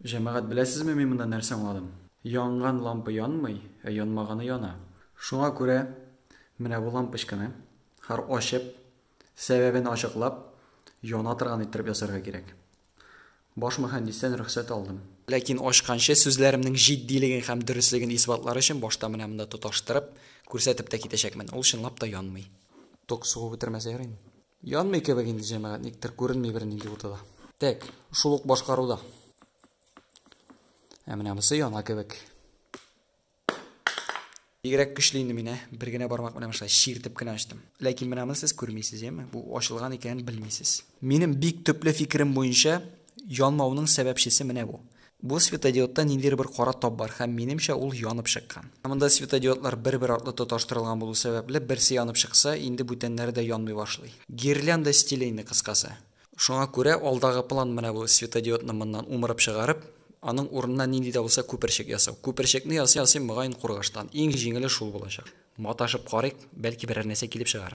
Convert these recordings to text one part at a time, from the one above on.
Җәмәгать, беләсезме, мин монда нәрсә аңладым? Янган лампа янмый, янмаганы яна. Шуңа күрә менә бу лампочканы һәр ачып, сәбәбен ачыклап, яна торган иттереп ясарга кирәк. Баш мөхәндистән рөхсәт алдым. Ләкин ачканчы сүзләремнең җитдилеген һәм дөрестлеген исбатлар өчен башта менә монда тоташтырып, күрсәтеп тә китәчәкмен. Ул чынлап та янмый. Ток сугып бетермәсә ярый. Янмый кебек инде җәмәгать, никтер күренми бер нинди уртада. Тәк, шул ук башкаруда. Менә бусы яна кебек. Бигрәк көчле инде мине, бер генә бармак белән шулай чиртеп кенә ачтым. Ләкин менә моны сез күрмисез, яме? Бу ачылган икәнен белмисез. Минем бик төпле фикерем буенча, янмауның сәбәпчесе менә бу. Бу светодиодта ниндидер бер кара тап бар һәм минемчә ул янып чыккан. Монда светодиодлар бер-бер артлы тоташтырылган булу сәбәпле, берсе янып чыкса, инде бүтәннәре дә янмый башлый. Гирлянда стиле инде кыскасы. Шуңа күрә алдагы план менә бу светодиодны моннан умырып чыгарып, аның урынына нинди дә булса күперчек ясау. Күперчекне ясый мөгаен кургаштан. Иң җиңеле шул булачак. Маташып карыйк, бәлки берәр нәрсә килеп чыгар.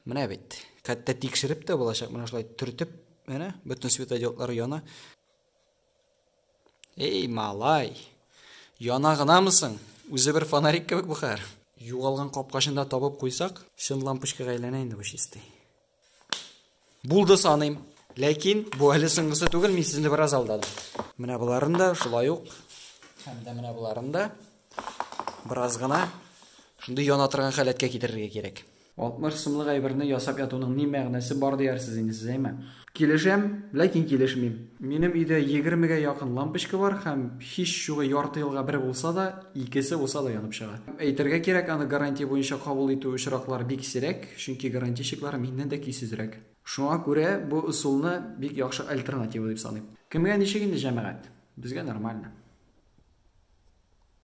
Менә бит. Кәттә тикшереп тә булачак. Менә шулай төртеп, менә бөтен светодиодлар яна. Эй, малай. Яна гынамысың? Үзе бер фонарик кебек бу хәр. Югалган капкашында табып куйсак, чын лампочкага әйләнә инде бу чисти. Булды саныйм. Ләкин бу әле соңгысы түгел, мин сезне бераз алдадым. Менә буларын да шулай ук. Һәм дә менә буларын да бераз гына шундый яна торган халәткә китерергә кирәк. 60 сумлык әйберне ясап ятуның ни мәгънәсе бар диярсез инде сез, әйме? Килешәм, ләкин килешмим. Минем өйдә 20гә якын лампочка бар һәм һич югы ярты елга бер булса да, икесе булса да янып чыга. Әйтергә кирәк, аны гарантия буенча кабул итү очраклары бик сирәк, чөнки гарантийщиклар миннән дә көйсезрәк. Шуңа күрә бу усулны бик яхшы альтернатива дип саныйм. Кемгә ничек инде җәмәгать? Безгә нормально.